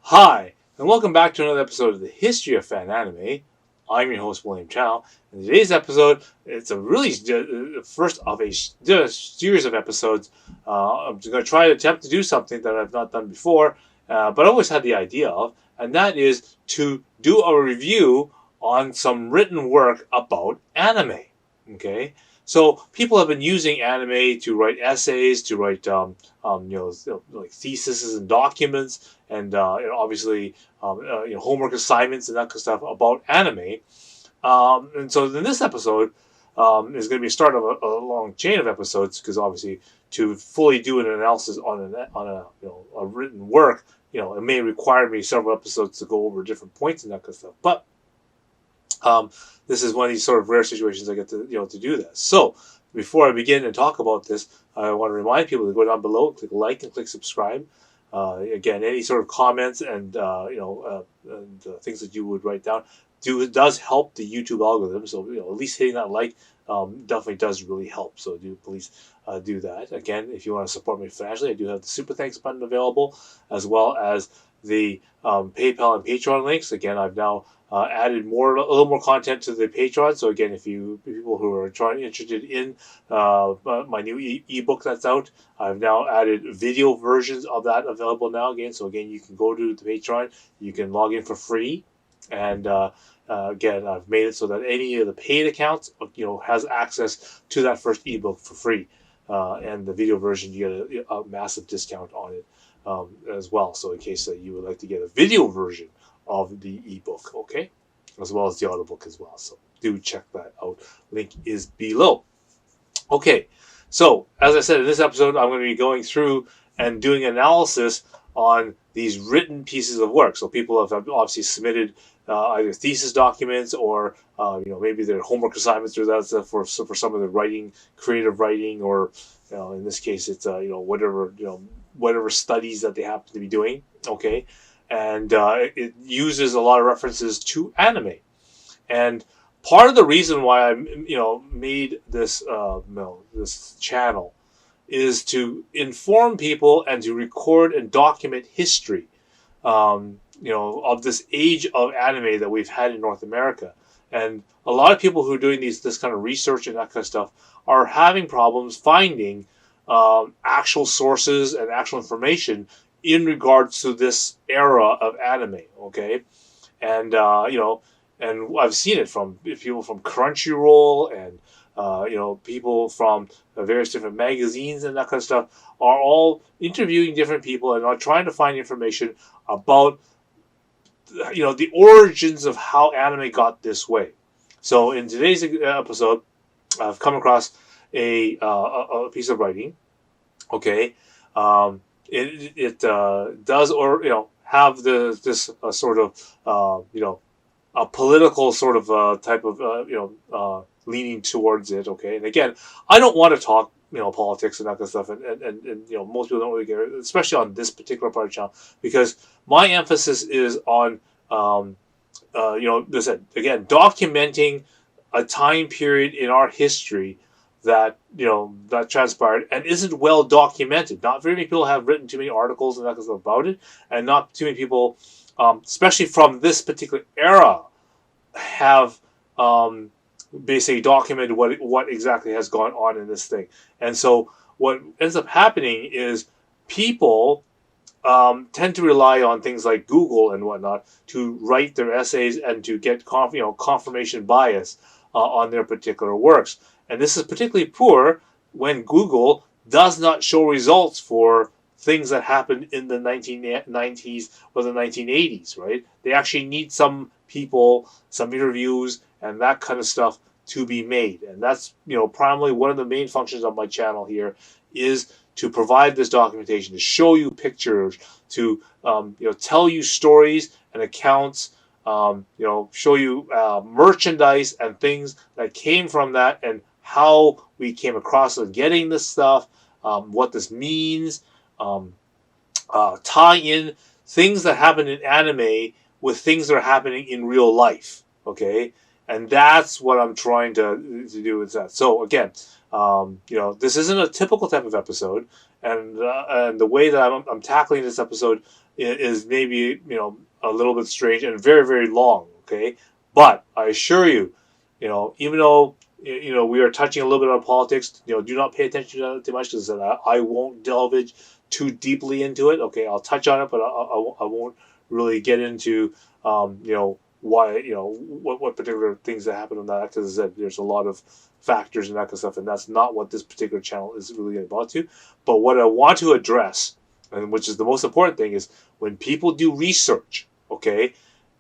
Hi, and welcome back to another episode of the History of Fan Anime. I'm your host, William Chow. In today's episode, it's a really first of a series of episodes. I'm going to try to attempt to do something that I've not done before, but I always had the idea of, and that is to do a review on some written work about anime. Okay, so people have been using anime to write essays, to write like theses and documents, and obviously homework assignments and that kind of stuff about anime. And so in this episode is going to be a start of a long chain of episodes, because obviously to fully do an analysis on a written work, it may require me several episodes to go over different points and that kind of stuff. But um, this is one of these sort of rare situations I get to do this. So before I begin and talk about this, I want to remind people to go down below, click like, and click subscribe. Again, any sort of comments and things that you would write down does help the YouTube algorithm. So at least hitting that like definitely does really help. So do please do that. Again, if you want to support me financially, I do have the super thanks button available, as well as the PayPal and Patreon links. Again, I've now added a little more content to the Patreon. So again, if people who are interested in my new ebook that's out, I've now added video versions of that available now. Again, so again, you can go to the Patreon, you can log in for free, and again, I've made it so that any of the paid accounts, has access to that first ebook for free, and the video version, you get a massive discount on it as well. So in case you would like to get a video version of the ebook, okay, as well as the audiobook as well. So do check that out. Link is below. Okay, so as I said, in this episode, I'm going to be going through and doing analysis on these written pieces of work. So people have obviously submitted either thesis documents or maybe their homework assignments, or that's for some of the writing, creative writing, or in this case it's whatever studies that they happen to be doing. Okay, and it uses a lot of references to anime, and part of the reason why I made this this channel is to inform people and to record and document history, of this age of anime that we've had in North America. And a lot of people who are doing this kind of research and that kind of stuff are having problems finding actual sources and actual information in regards to this era of anime. Okay, and and I've seen it from people from Crunchyroll and people from various different magazines and that kind of stuff are all interviewing different people and are trying to find information about the origins of how anime got this way. So in today's episode, I've come across a piece of writing. Okay, it does have this sort of a political sort of type of leaning towards it. Okay, and again, I don't want to talk politics and that kind of stuff, and most people don't really care, especially on this particular part of the channel, because my emphasis is on this again, documenting a time period in our history that that transpired and isn't well documented. Not very many people have written too many articles and that kind of stuff about it, and not too many people, especially from this particular era, have basically documented what exactly has gone on in this thing. And so what ends up happening is people tend to rely on things like Google and whatnot to write their essays and to get confirmation bias on their particular works. And this is particularly poor when Google does not show results for things that happened in the 1990s or the 1980s, right? They actually need some people, some interviews, and that kind of stuff to be made. And that's, primarily one of the main functions of my channel here, is to provide this documentation, to show you pictures, to tell you stories and accounts, show you merchandise and things that came from that, and how we came across it, getting this stuff, what this means, tie in things that happen in anime with things that are happening in real life. Okay, and that's what I'm trying to do with that. So again, this isn't a typical type of episode, and the way that I'm tackling this episode is maybe a little bit strange and very very long. Okay, but I assure you, even though we are touching a little bit on politics, do not pay attention to it too much because I won't delve too deeply into it. Okay, I'll touch on it, but I won't really get into why what particular things that happen on that, because there's a lot of factors and that kind of stuff, and that's not what this particular channel is really about to. But what I want to address, and which is the most important thing, is when people do research, okay,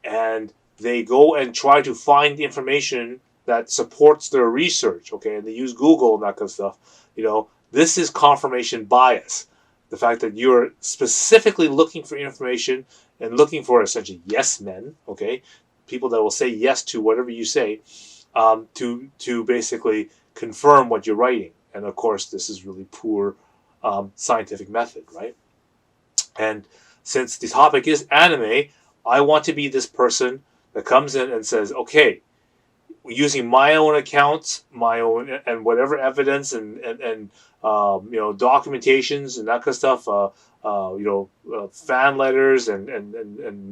and they go and try to find information that supports their research, okay, and they use Google and that kind of stuff, this is confirmation bias. The fact that you're specifically looking for information and looking for essentially yes men, okay, people that will say yes to whatever you say, to basically confirm what you're writing. And of course, this is really poor scientific method, right? And since the topic is anime, I want to be this person that comes in and says, okay, using my own accounts, my own and whatever evidence and documentations and that kind of stuff, fan letters and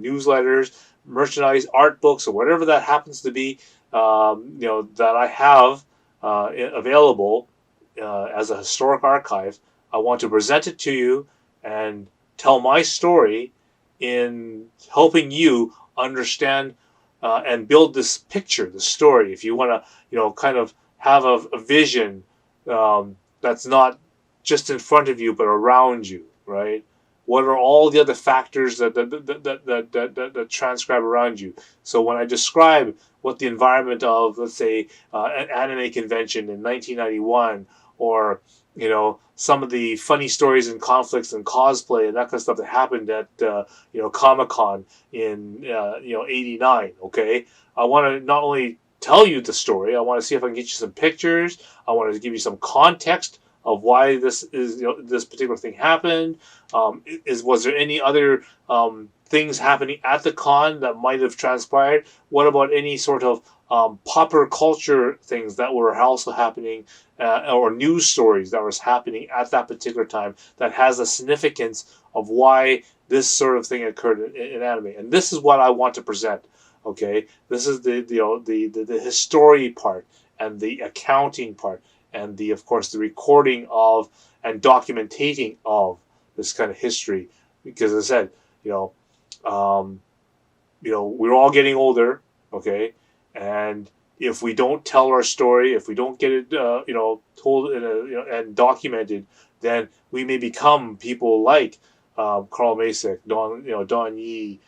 newsletters, merchandise, art books, or whatever that happens to be, that I have available as a historic archive. I want to present it to you and tell my story in helping you understand and build this picture, the story. If you want to, kind of have a vision that's not just in front of you but around you, right? What are all the other factors that transcribe around you? So when I describe what the environment of, let's say, an anime convention in 1991, or some of the funny stories and conflicts and cosplay and that kind of stuff that happened at Comic-Con in '89. Okay, I want to not only tell you the story, I want to see if I can get you some pictures. I want to give you some context of why this is this particular thing happened. Was there any other things happening at the con that might have transpired? What about any sort of popular culture things that were also happening, or news stories that was happening at that particular time that has a significance of why this sort of thing occurred in anime? And this is what I want to present. Okay, this is the history part and the accounting part, and of course the recording of and documentating of this kind of history. Because as I said, um, we're all getting older, okay, and if we don't tell our story, if we don't get it, told in and documented, then we may become people like Carl Masek, Don Yee,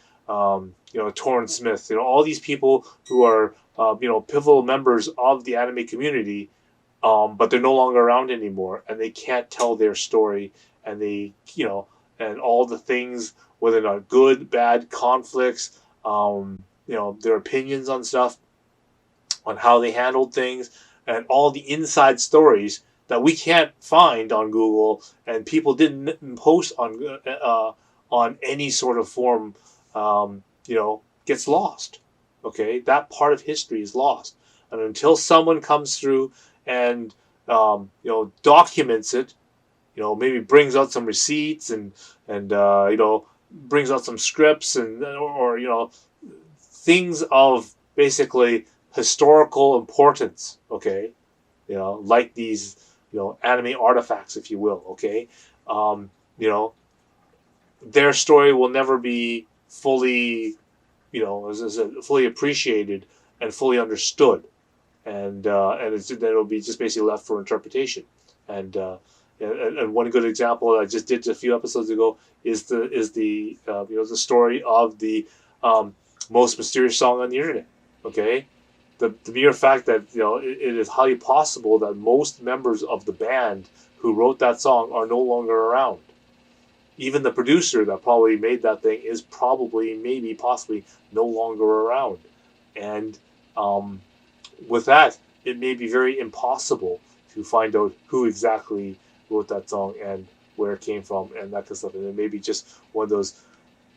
Torrance Smith, all these people who are pivotal members of the anime community, but they're no longer around anymore, and they can't tell their story, and and all the things, whether or not good, bad, conflicts, their opinions on stuff, on how they handled things, and all the inside stories that we can't find on Google, and people didn't post on any sort of form, gets lost. Okay, that part of history is lost, and until someone comes through and documents it, maybe brings out some receipts and brings out some scripts or things of basically historical importance, okay, like these anime artifacts, if you will, okay, um, you know their story will never be fully, as I said, fully appreciated and fully understood, and then it'll be just basically left for interpretation. And one good example I just did a few episodes ago is the story of the most mysterious song on the internet. Okay, the mere fact that it is highly possible that most members of the band who wrote that song are no longer around. Even the producer that probably made that thing is probably, maybe, possibly no longer around. And with that, it may be very impossible to find out who exactly wrote that song and where it came from and that kind of stuff. And it may be just one of those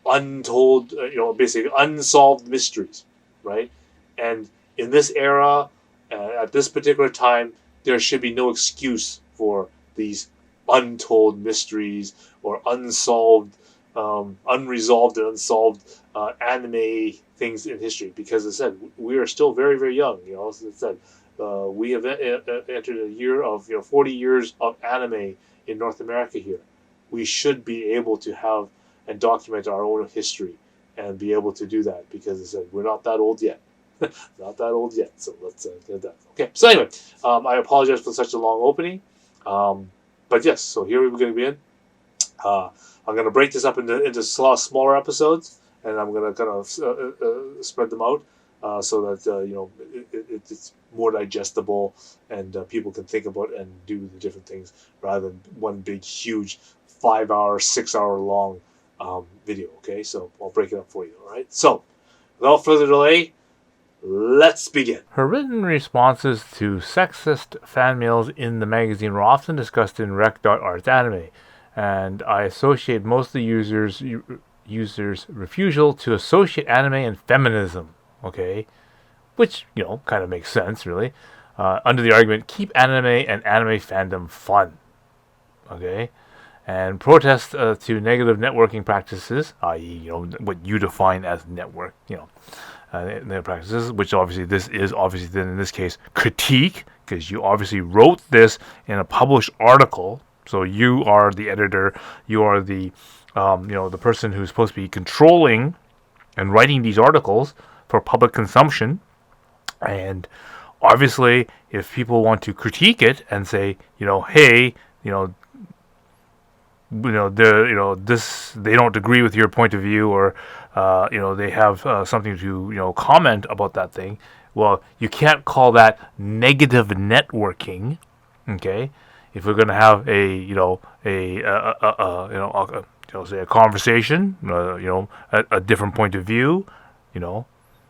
untold, basically unsolved mysteries, right? And in this era, at this particular time, there should be no excuse for these untold mysteries or unsolved unresolved and unsolved anime things in history. Because as I said, we are still very, very young. As I said, we have entered a year of 40 years of anime in North America here. We should be able to have and document our own history and be able to do that, because as I said, we're not that old yet. Not that old yet, so let's get that. Okay, so anyway, I apologize for such a long opening. But yes, so here we're going to be in. I'm going to break this up into smaller episodes, and I'm going to kind of spread them out so that it's more digestible, and people can think about and do the different things rather than one big, huge 5-hour, 6-hour long video. Okay, so I'll break it up for you. All right. So without further delay, let's begin. Her written responses to sexist fan mails in the magazine were often discussed in rec.arts.anime, and I associate most of the users' refusal to associate anime and feminism, okay? Which, kind of makes sense, really. Under the argument, keep anime and anime fandom fun, okay? And protest to negative networking practices, i.e., what you define as network, their practices, which obviously this is obviously then in this case critique, because you obviously wrote this in a published article, so you are the editor, you are the the person who's supposed to be controlling and writing these articles for public consumption. And obviously if people want to critique it and say, hey, this, they don't agree with your point of view, or they have something to comment about that thing. Well, you can't call that negative networking, okay? If we're going to have say a conversation, a different point of view,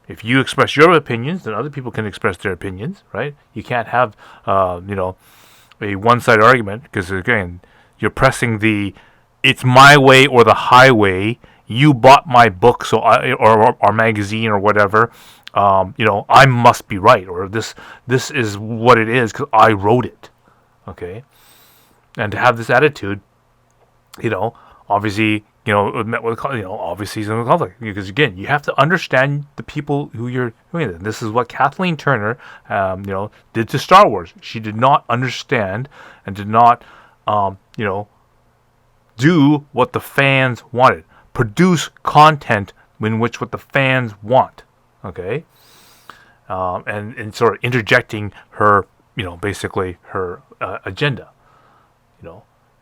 if you express your opinions, then other people can express their opinions, right? You can't have a one-sided argument, because again, you're pressing the "it's my way or the highway." You bought my book, so or magazine or whatever. I must be right, or this is what it is because I wrote it. Okay, and to have this attitude, obviously, met with obviously some conflict, because again, you have to understand the people who you're doing it. This is what Kathleen Turner, did to Star Wars. She did not understand and did not. Do what the fans wanted. Produce content in which what the fans want. Okay? And sort of interjecting her, basically her agenda.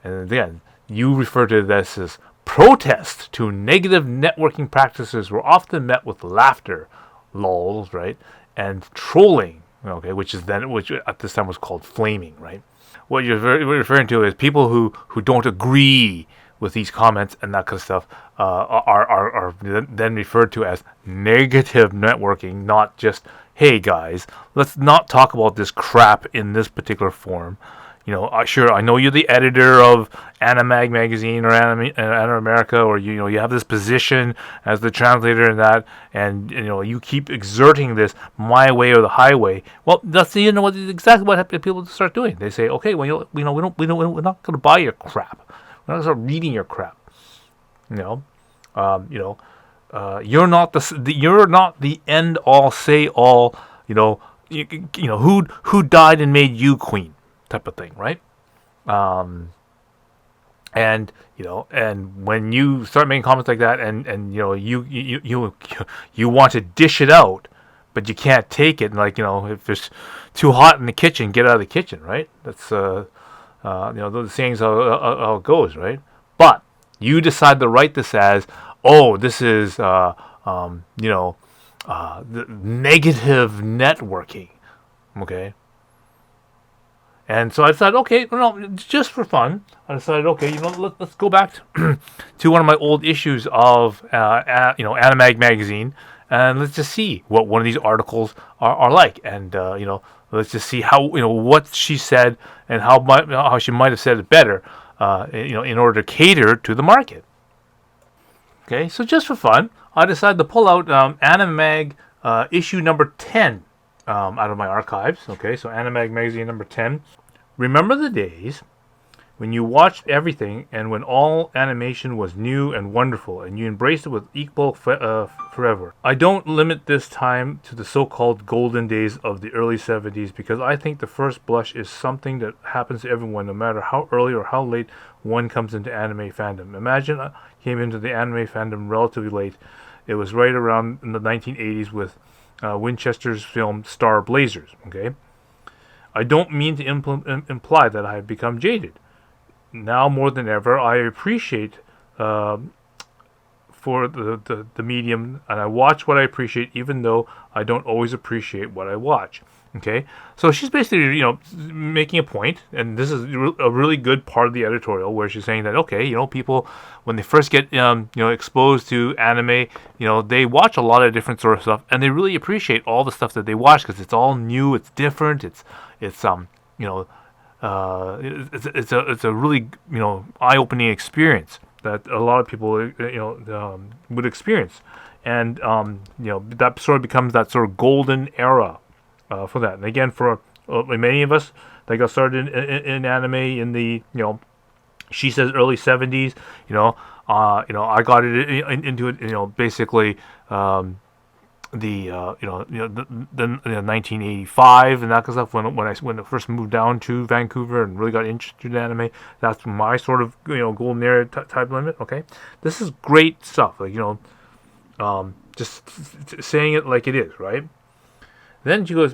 And again, you refer to this as protest to negative networking practices were often met with laughter, lols, right? And trolling, okay, which at this time was called flaming, right? What you're referring to is people who don't agree with these comments and that kind of stuff are then referred to as negative networking, not just, hey guys, let's not talk about this crap in this particular form. Sure, I know you're the editor of Animag magazine or Anime America, or you have this position as the translator in that, and you keep exerting this my way or the highway. Well, that's exactly what people start doing. They say, okay, well, we're not going to buy your crap. We're not going to start reading your crap. You're not the end all say all. Who died and made you queen, type of thing, right? And when you start making comments like that, and you want to dish it out, but you can't take it, and if it's too hot in the kitchen, get out of the kitchen, right? That's those sayings how it goes, right? But you decide to write this as, this is the negative networking, okay? And so I decided, okay, just for fun, I decided, okay, let's go back to one of my old issues of Animag magazine, and let's just see what one of these articles are like, and let's just see how what she said and how she might have said it better, in order to cater to the market. Okay, so just for fun, I decided to pull out Animag issue number 10 out of my archives. Okay, so Animag magazine number 10. Remember the days when you watched everything and when all animation was new and wonderful and you embraced it with equal forever. I don't limit this time to the so-called golden days of the early 70s because I think the first blush is something that happens to everyone no matter how early or how late one comes into anime fandom. Imagine I came into the anime fandom relatively late. It was right around in the 1980s with Winchester's film Star Blazers. Okay, I don't mean to imply that I have become jaded. Now more than ever, I appreciate uh, for the medium, and I watch what I appreciate, even though I don't always appreciate what I watch. Okay, so she's basically, making a point, and this is a really good part of the editorial where she's saying that okay, people when they first get exposed to anime, they watch a lot of different sort of stuff, and they really appreciate all the stuff that they watch because it's all new, it's different, it's you know it's a really eye-opening experience that a lot of people would experience, and that sort of becomes that sort of golden era for that. And again, for many of us that got started in anime in the she says early 70s, I got into it basically. The 1985 and that kind of stuff when I first moved down to Vancouver and really got interested in anime. That's my sort of golden era type limit. Okay, this is great stuff. Like just saying it like it is, right? Then she goes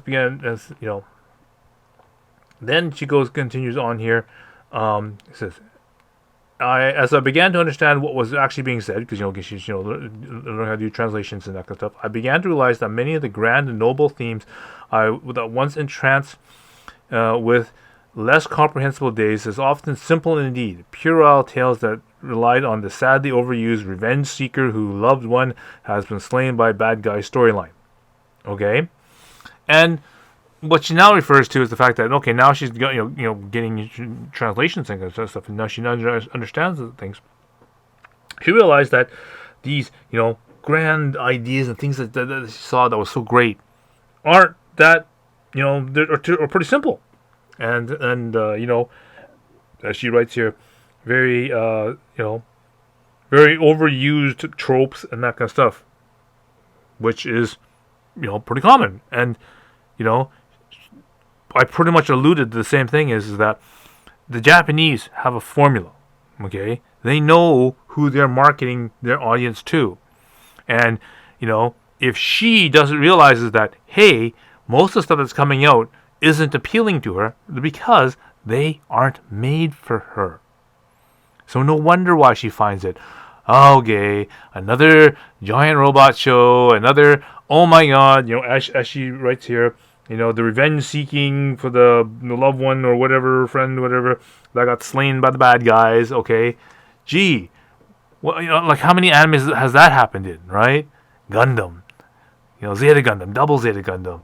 continues on here. It says, as I began to understand what was actually being said, because she's learning how to do translations and that kind of stuff, I began to realize that many of the grand and noble themes I that once entranced with less comprehensible days is often simple indeed, puerile tales that relied on the sadly overused revenge seeker who loved one has been slain by bad guy storyline. Okay, and what she now refers to is the fact that okay, now she's getting translations and stuff, and now she understands the things. She realized that these grand ideas and things that she saw that was so great aren't that are pretty simple, and as she writes here, very very overused tropes and that kind of stuff, which is pretty common, and I pretty much alluded to the same thing is that the Japanese have a formula. Okay, they know who they're marketing their audience to, and if she doesn't realize that hey, most of the stuff that's coming out isn't appealing to her because they aren't made for her. So no wonder why she finds it. Okay, another giant robot show, another oh my god, as she writes here. The revenge seeking for the loved one or whatever, friend, whatever, that got slain by the bad guys, okay? Gee, well, like how many animes has that happened in, right? Gundam, Zeta Gundam, Double Zeta Gundam,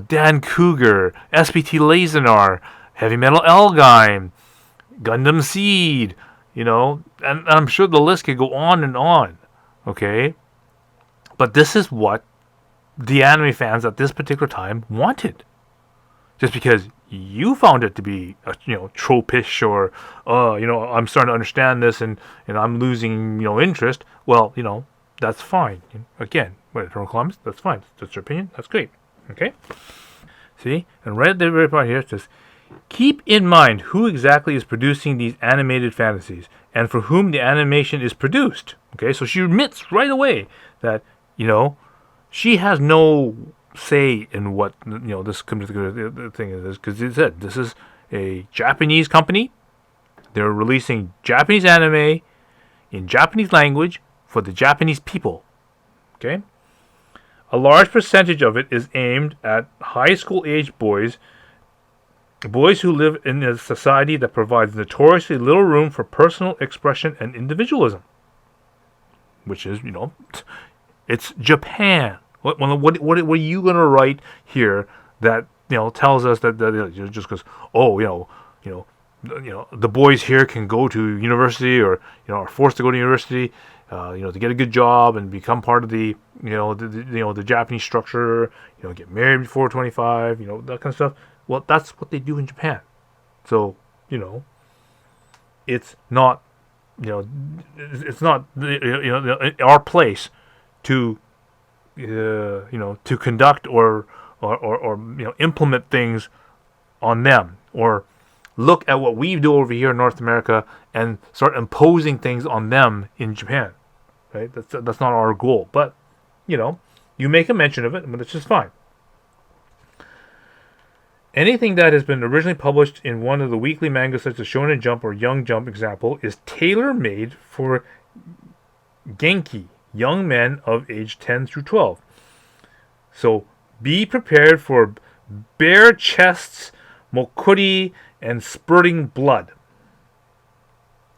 Dan Cougar, SPT Lazenar, Heavy Metal Elgime, Gundam Seed, and I'm sure the list could go on, okay? But this is what the anime fans at this particular time wanted. Just because you found it to be tropish or I'm starting to understand this and I'm losing interest, well, that's fine. Again, editorial comments, that's fine. That's your opinion, that's great. Okay? See? And right at the very part here it says, keep in mind who exactly is producing these animated fantasies and for whom the animation is produced. Okay, so she admits right away that she has no say in what this particular thing is, because it said this is a Japanese company. They're releasing Japanese anime in Japanese language for the Japanese people. Okay, a large percentage of it is aimed at high school age boys who live in a society that provides notoriously little room for personal expression and individualism, which is it's Japan. What are you gonna write here that tells us that just goes the boys here can go to university or are forced to go to university to get a good job and become part of the the Japanese structure, get married before 25, that kind of stuff. Well, that's what they do in Japan. So it's not, it's not our place to to conduct or implement things on them, or look at what we do over here in North America and start imposing things on them in Japan. Right? That's not our goal. But you make a mention of it, but it's just fine. Anything that has been originally published in one of the weekly mangas such as Shonen Jump or Young Jump, example, is tailor-made for Genki, young men of age 10 through 12. So be prepared for bare chests, mokuri, and spurting blood.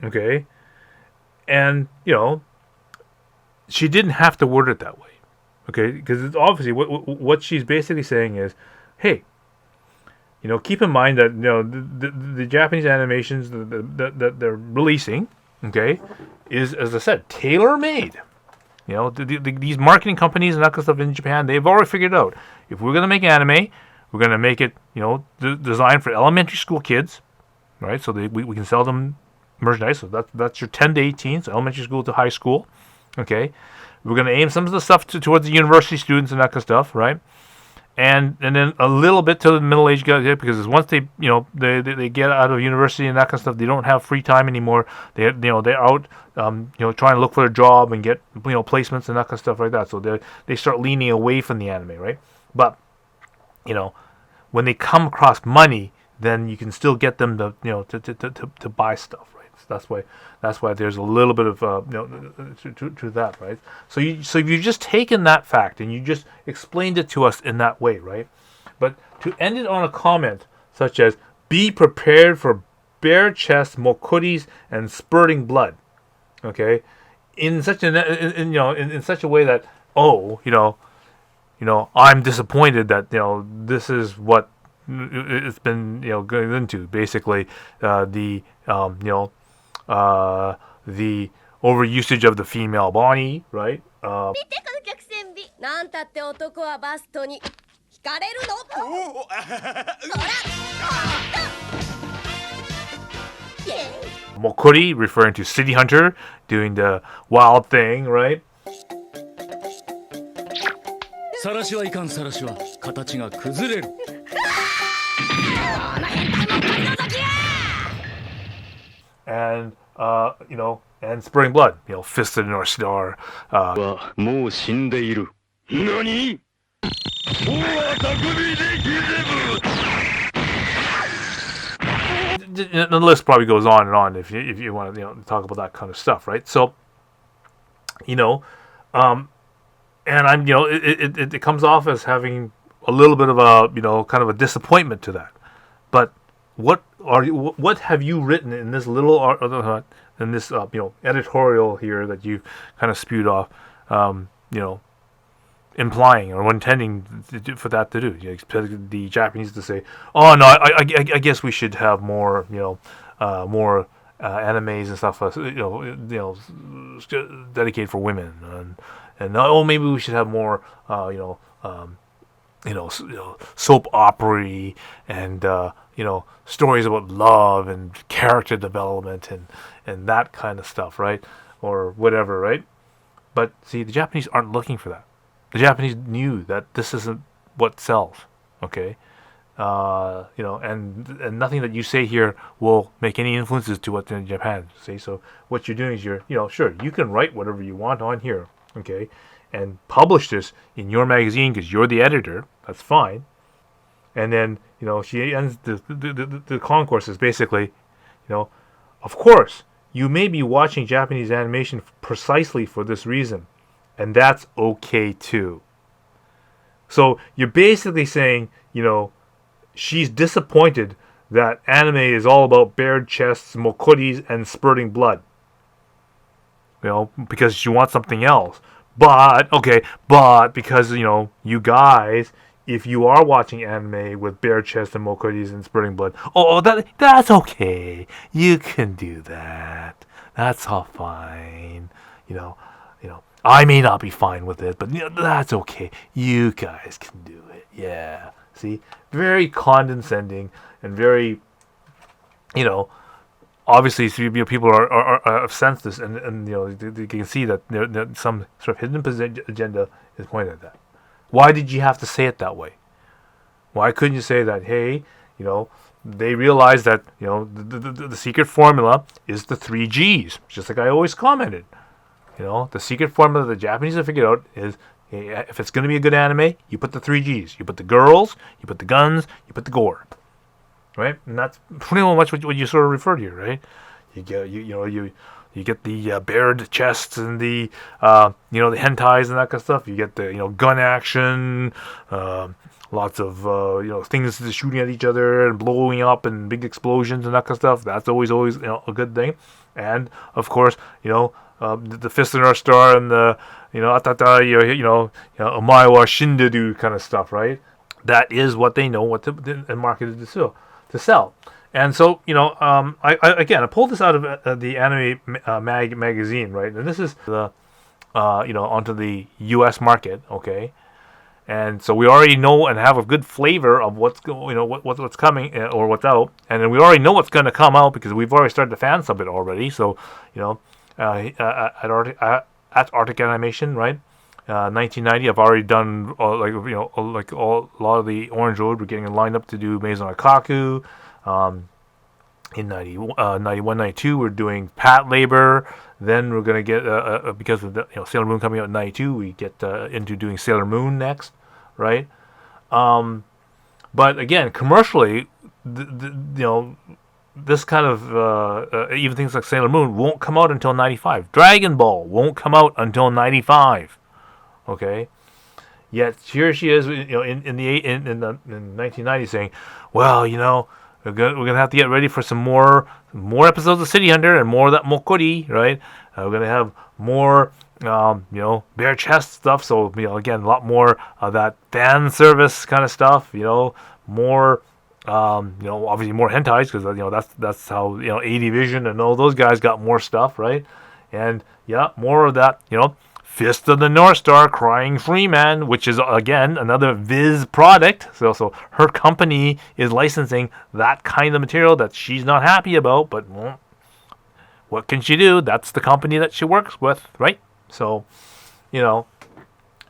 Okay? And, she didn't have to word it that way. Okay? Because it's obviously what she's basically saying is, hey, keep in mind that the Japanese animations that they're releasing, okay, is, as I said, tailor-made. These marketing companies and that kind of stuff in Japan, they've already figured out, if we're going to make anime, we're going to make it, designed for elementary school kids, right? So we can sell them merchandise. So that's your 10 to 18, so elementary school to high school, okay? We're going to aim some of the stuff towards the university students and that kind of stuff, right? And then a little bit to the middle-aged guys, because once they they get out of university and that kind of stuff, they don't have free time anymore. They're out trying to look for a job and get placements and that kind of stuff like that. So they start leaning away from the anime, right? But when they come across money, then you can still get them to buy stuff, right? So that's why there's a little bit of to that, right? So you've just taken that fact and you just explained it to us in that way, right? But to end it on a comment such as "Be prepared for bare chests, mokuris, and spurting blood," okay, in such in such a way that I'm disappointed that this is what it's been going into, basically the overusage of the female body, right? Mokuri, referring to City Hunter, doing the wild thing, right? And and spurting blood, fisted North Star. The list probably goes on and on if you want to talk about that kind of stuff, right? So and I'm it comes off as having a little bit of a kind of a disappointment to that. But what have you written in this little in this editorial here that you've kind of spewed off, implying or intending for that to do? You expect the Japanese to say, "Oh no, I guess we should have more more animes and stuff dedicated for women, and maybe we should have more soap opera and stories about love and character development and that kind of stuff, right? Or whatever, right? But see, the Japanese aren't looking for that. The Japanese knew that this isn't what sells, okay? And nothing that you say here will make any influences to what's in Japan. See, so what you're doing is sure, you can write whatever you want on here, okay, and publish this in your magazine because you're the editor. That's fine. And then she ends the concourse is basically, of course you may be watching Japanese animation precisely for this reason, and that's okay too. So you're basically saying, she's disappointed that anime is all about bared chests, mokuris, and spurting blood. Because she wants something else. But because, you guys, if you are watching anime with bare chests and mokuris and spurting blood, that's okay. You can do that. That's all fine. I may not be fine with it, but that's okay. You guys can do it. Yeah. See? Very condescending and very, obviously, so, people have sensed this, and they can see that some sort of hidden agenda is pointed at that. Why did you have to say it that way? Why couldn't you say that, hey, they realize that, the secret formula is the three G's, just like I always commented. The secret formula that the Japanese have figured out is, hey, if it's going to be a good anime, you put the three G's. You put the girls, you put the guns, you put the gore. Right? And that's pretty much what you sort of referred to here, right? You get, you get the bared chests and the the hentais and that kind of stuff. You get the gun action, lots of things shooting at each other and blowing up and big explosions and that kind of stuff. That's always a good thing. And of course, the Fist of the North Star and the atata omae shinderu kind of stuff, right? That is what they know what the market is to sell. And so, I pulled this out of the Anime magazine, right? And this is the, onto the U.S. market, okay? And so we already know and have a good flavor of what's what's coming or what's out, and then we already know what's going to come out because we've already started to fan sub it already. So, at Arctic Animation, right? 1990, I've already done a lot of the Orange Road. We're getting lined up to do Maison Akaku. In 91, 92, we're doing Pat Labor. Then we're going to get, because of the, Sailor Moon coming out in 92, we get into doing Sailor Moon next, right? But again, commercially, this kind of, even things like Sailor Moon won't come out until 95. Dragon Ball won't come out until 95, okay? Yet here she is, in 1990 saying, well, we're gonna have to get ready for some more episodes of City Hunter and more of that Mokori, right? We're gonna have more, bare chest stuff. So again, a lot more of that fan service kind of stuff. More, obviously more hentais because that's how A Division and all those guys got more stuff, right? And yeah, more of that, Fist of the North Star, Crying Freeman, which is again another Viz product. So her company is licensing that kind of material that she's not happy about, but what can she do? That's the company that she works with, right? So,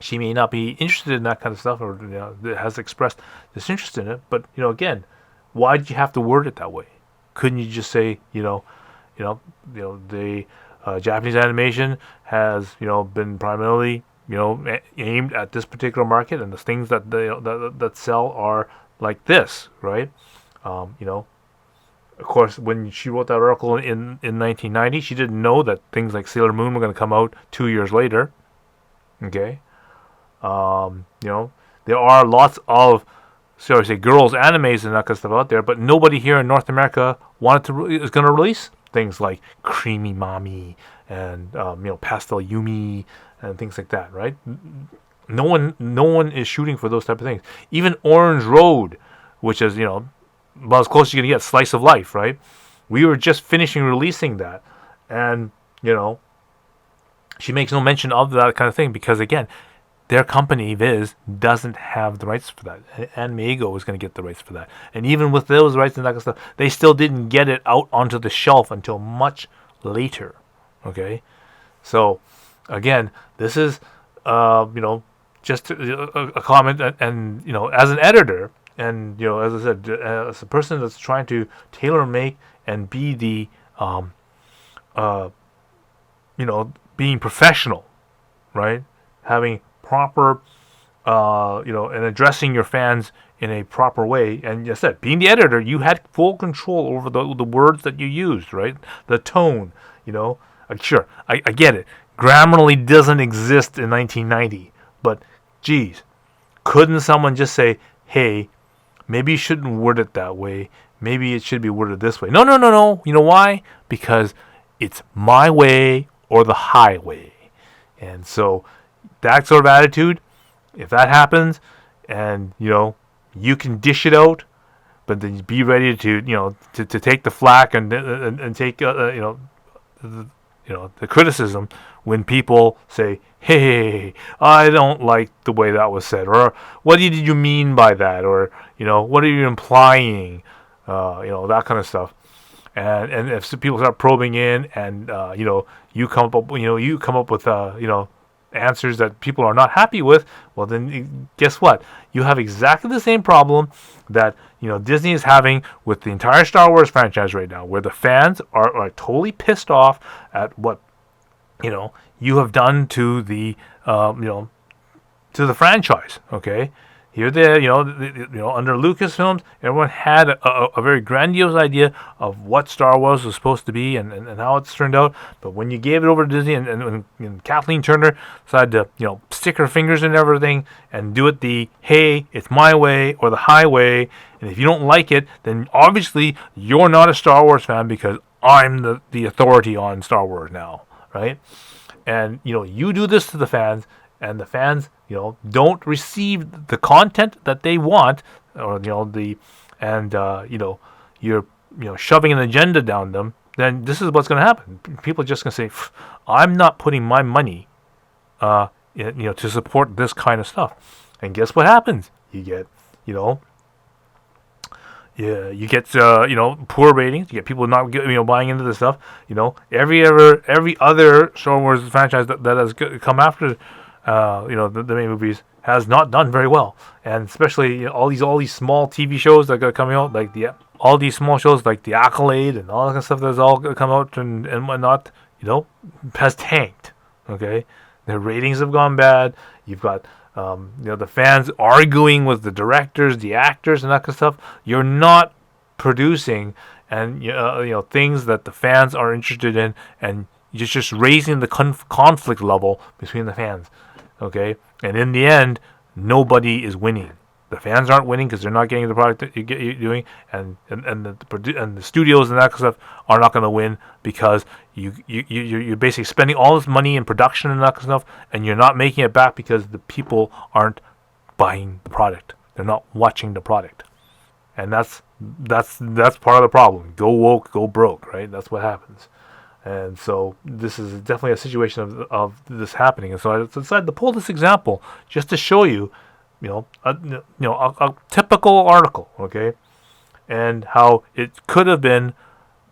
she may not be interested in that kind of stuff, or has expressed disinterest in it. But again, why did you have to word it that way? Couldn't you just say, the Japanese animation has been primarily aimed at this particular market, and the things that that sell are like this, right? Of course, when she wrote that article in 1990, she didn't know that things like Sailor Moon were going to come out 2 years later. Okay, there are lots of girls animes and that kind of stuff out there, but nobody here in North America is going to release things like Creamy Mommy and Pastel Yumi and things like that, right? No one is shooting for those type of things. Even Orange Road, which is about as close as you're gonna get Slice of Life, right? We were just finishing releasing that, and she makes no mention of that kind of thing because again, their company Viz doesn't have the rights for that. Animego is going to get the rights for that, and even with those rights and that kind of stuff, they still didn't get it out onto the shelf until much later. Okay, so again, this is just a comment, and as an editor, and as I said, as a person that's trying to tailor make and be the being professional, right? Having proper, and addressing your fans in a proper way. And as I said, being the editor, you had full control over the words that you used, right? The tone, Sure, I get it. Grammarly doesn't exist in 1990, but geez, couldn't someone just say, hey, maybe you shouldn't word it that way. Maybe it should be worded this way. No. You know why? Because it's my way or the highway. And so that sort of attitude, if that happens, and you can dish it out, but then be ready to to take the flack and take the criticism when people say, hey, I don't like the way that was said, or what did you mean by that, or what are you implying, that kind of stuff. and if people start probing in, and you come up with answers that people are not happy with, well then guess what? You have exactly the same problem that Disney is having with the entire Star Wars franchise right now, where the fans are totally pissed off at what you have done to the to the franchise. Okay, here under Lucasfilms, everyone had a very grandiose idea of what Star Wars was supposed to be, and how it's turned out. But when you gave it over to Disney, and Kathleen Turner decided to stick her fingers in everything and do it the hey, it's my way or the highway, and if you don't like it, then obviously you're not a Star Wars fan because I'm the authority on Star Wars now, right? And you do this to the fans, and the fans don't receive the content that they want, or you're shoving an agenda down them, then this is what's going to happen. People are just going to say, I'm not putting my money to support this kind of stuff. And guess what happens? You get you get poor ratings. You get people not buying into this stuff. Every other Star Wars franchise that has come after the main movies has not done very well, and especially all these small TV shows that are coming out, like all these small shows like The Accolade and all that kind of stuff that's all come out and whatnot, has tanked. Okay, their ratings have gone bad. You've got the fans arguing with the directors, the actors, and that kind of stuff. You're not producing and things that the fans are interested in, and you're just raising the conflict level between the fans. Okay, and in the end, nobody is winning. The fans aren't winning because they're not getting the product that you're doing, and the studios and that kind of stuff are not going to win because you're basically spending all this money in production and that kind of stuff, and you're not making it back because the people aren't buying the product. They're not watching the product, and that's part of the problem. Go woke, go broke, right? That's what happens. And so this is definitely a situation of this happening. And so I decided to pull this example just to show you, a typical article, okay, and how it could have been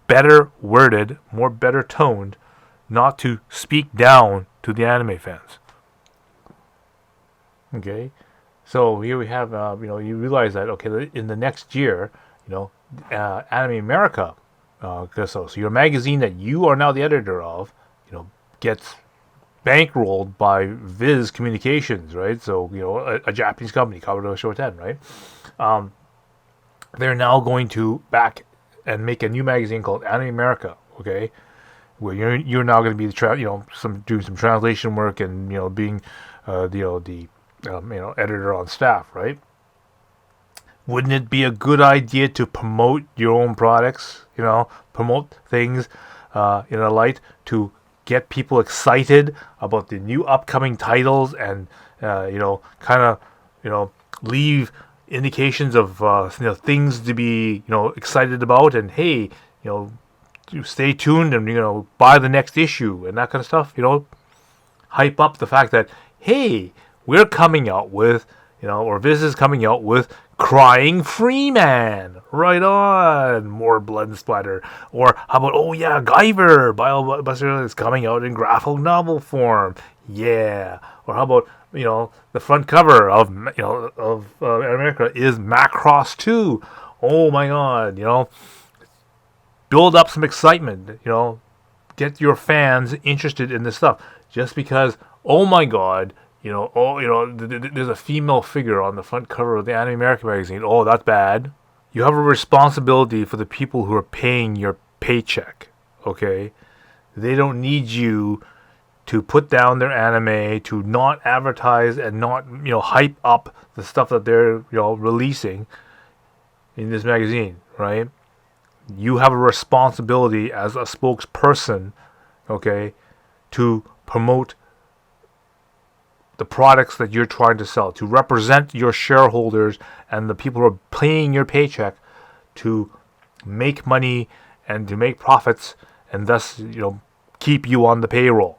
better worded, better toned, not to speak down to the anime fans. Okay, so here we have, you realize that, okay, in the next year, Anime America. So your magazine that you are now the editor of, gets bankrolled by Viz Communications, right? So a Japanese company, Kabuto Shoten, right? They're now going to back and make a new magazine called Anime America, okay? Where you're now going to be doing some translation work and being the editor on staff, right? Wouldn't it be a good idea to promote your own products? Promote things in a light to get people excited about the new upcoming titles, and leave indications of things to be excited about, and hey, stay tuned and buy the next issue and that kind of stuff. Hype up the fact that hey, we're coming out with or Viz is coming out with Crying Freeman. Right on. More blood and splatter. Or how about, oh yeah, Guyver, Biobuster is coming out in graphic novel form. Yeah. Or how about, the front cover of America is Macross 2. Oh my god, build up some excitement, get your fans interested in this stuff. Just because, oh my god, there's a female figure on the front cover of the Anime America magazine. Oh, that's bad. You have a responsibility for the people who are paying your paycheck, okay? They don't need you to put down their anime, to not advertise and not, hype up the stuff that they're, releasing in this magazine, right? You have a responsibility as a spokesperson, okay, to promote the products that you're trying to sell, to represent your shareholders and the people who are paying your paycheck to make money and to make profits, and thus, keep you on the payroll.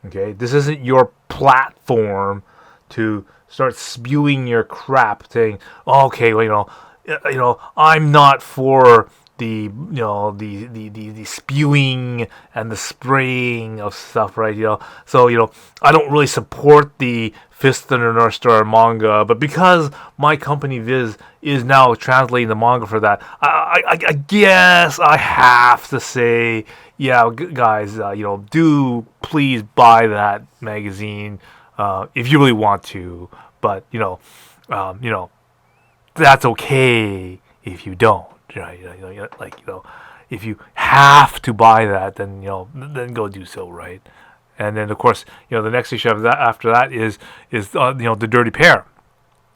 Okay, this isn't your platform to start spewing your crap, saying, oh, okay, well, I'm not for the spewing and the spraying of stuff, right? So I don't really support the Fist of the North Star manga, but because my company Viz is now translating the manga for that, I guess I have to say, yeah, guys, do please buy that magazine if you really want to, but um, you know, that's okay if you don't, right? If you have to buy that, then then go do so, right? And then of course, the next issue after that is the Dirty Pair.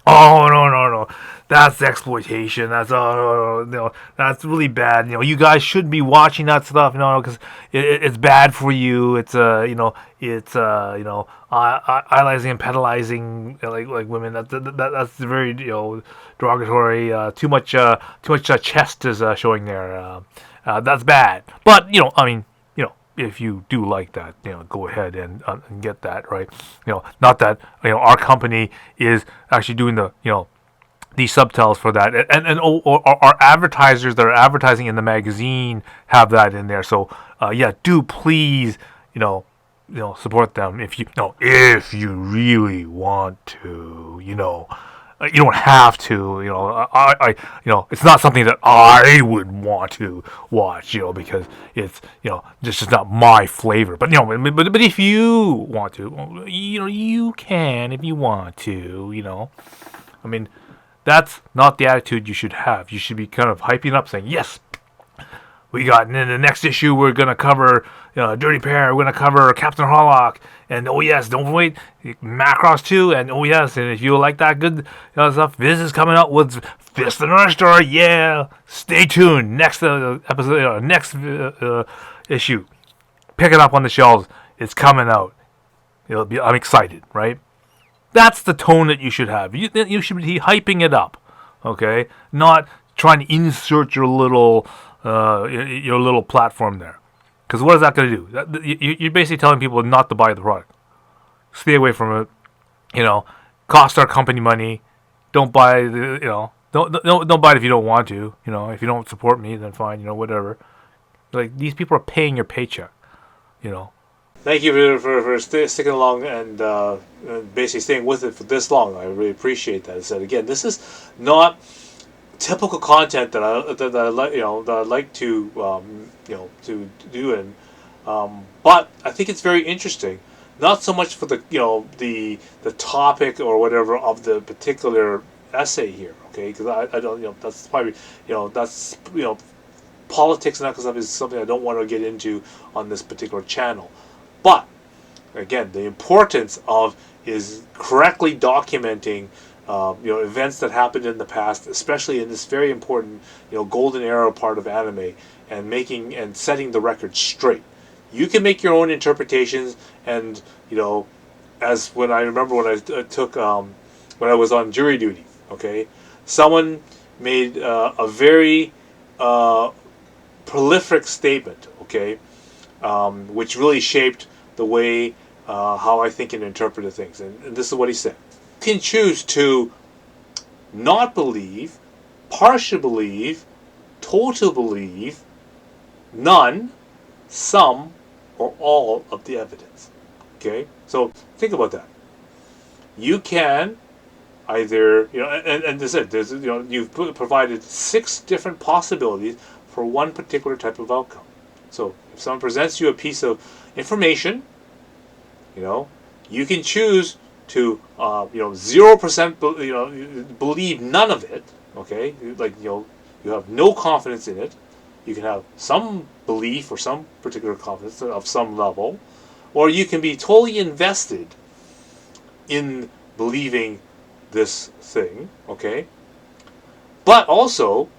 Oh no, that's exploitation. That's that's really bad. You guys shouldn't be watching that stuff. Because it's bad for you. It's it's idolizing and pedalizing like women. That's very derogatory. Too much chest is showing there. That's bad. But I mean, if you do like that, go ahead and get that, right? Not that our company is actually doing these subtitles for that, or our advertisers that are advertising in the magazine have that in there. So yeah, do please support them if you really want to. You don't have to. It's not something that I would want to watch. Because it's just not my flavor. But but if you want to, you can if you want to. I mean, that's not the attitude you should have. You should be kind of hyping up, saying, "Yes, we got." And in the next issue, we're gonna cover Dirty Pair. We're gonna cover Captain Harlock, and oh yes, don't wait, Macross 2, and oh yes, and if you like that good stuff, Viz is coming out with Fist of the North Star. Yeah, stay tuned. Next episode, next issue, pick it up on the shelves. It's coming out. I'm excited, right? That's the tone that you should have. You should be hyping it up, okay? Not trying to insert your little platform there. Because what is that going to do? You're basically telling people not to buy the product. Stay away from it. Cost our company money. Don't buy don't buy it if you don't want to. If you don't support me, then fine. Whatever. Like, these people are paying your paycheck. Thank you for sticking along and basically staying with it for this long. I really appreciate that. I said again, this is not typical content that I like that I like to to do, and but I think it's very interesting. Not so much for the the topic or whatever of the particular essay here, okay? Because I don't that's probably that's politics and that kind of stuff is something I don't want to get into on this particular channel. But again, the importance of is correctly documenting events that happened in the past, especially in this very important golden era part of anime, and making and setting the record straight. You can make your own interpretations, and as when I remember when I took when I was on jury duty, okay, someone made a very prolific statement, okay, which really shaped the way how I think and interpret things. And this is what he said. You can choose to not believe, partially believe, total believe, none, some, or all of the evidence. Okay? So think about that. You can either, and this is it. There's, you've provided 6 different possibilities for one particular type of outcome. So if someone presents you a piece of information, you can choose to 0% believe none of it. Okay, like you have no confidence in it. You can have some belief or some particular confidence of some level, or you can be totally invested in believing this thing. Okay, but also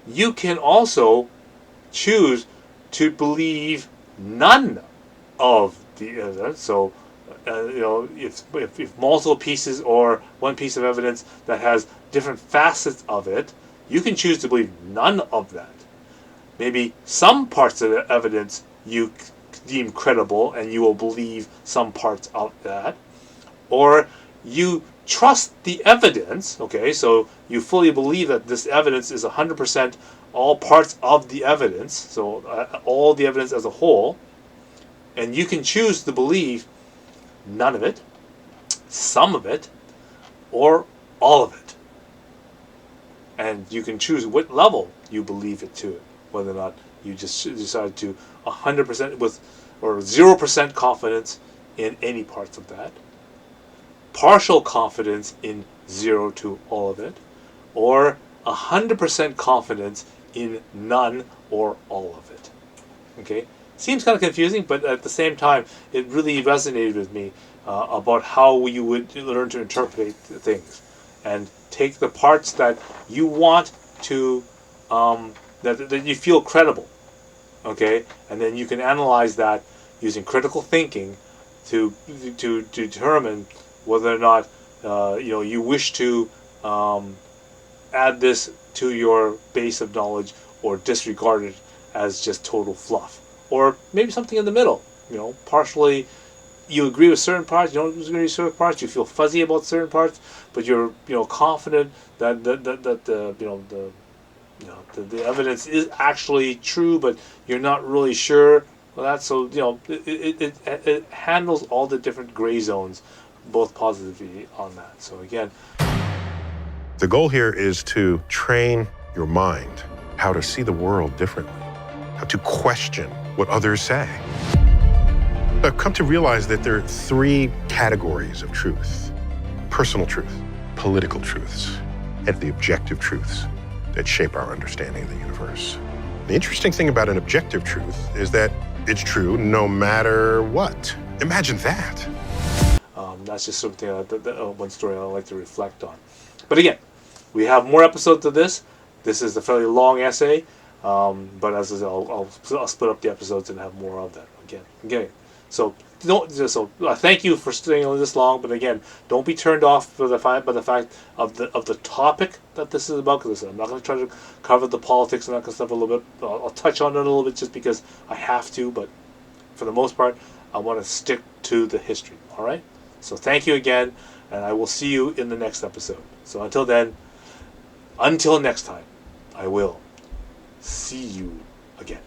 you can also choose to believe none of the evidence. So, if multiple pieces or one piece of evidence that has different facets of it, you can choose to believe none of that. Maybe some parts of the evidence you deem credible and you will believe some parts of that. Or you trust the evidence, okay, so you fully believe that this evidence is 100% all parts of the evidence, so all the evidence as a whole, and you can choose to believe none of it, some of it, or all of it. And you can choose what level you believe it to, whether or not you just decide to 100% with or 0% confidence in any parts of that, partial confidence in 0 to all of it, or 100% confidence in none or all of it. Okay? Seems kind of confusing, but at the same time, it really resonated with me about how you would learn to interpret things and take the parts that you want to, that you feel credible, okay, and then you can analyze that using critical thinking to determine whether or not you wish to add this to your base of knowledge or disregard it as just total fluff, or maybe something in the middle. Partially you agree with certain parts, you don't agree with certain parts, you feel fuzzy about certain parts, but you're confident that the evidence is actually true, but you're not really sure. Well, that's so it handles all the different gray zones, both positively on that. So again, the goal here is to train your mind how to see the world differently, how to question what others say. I've come to realize that there are 3 categories of truth: personal truth, political truths, and the objective truths that shape our understanding of the universe. The interesting thing about an objective truth is that it's true no matter what. Imagine that. That's just something one story I like to reflect on. But again, we have more episodes of this. This is a fairly long essay, but as I said, I'll split up the episodes and have more of that again. So thank you for staying this long. But again, don't be turned off by the fact of the topic that this is about. Because I'm not going to try to cover the politics and that kind of stuff a little bit. I'll touch on it a little bit just because I have to. But for the most part, I want to stick to the history. All right. So thank you again, and I will see you in the next episode. So until next time, I will see you again.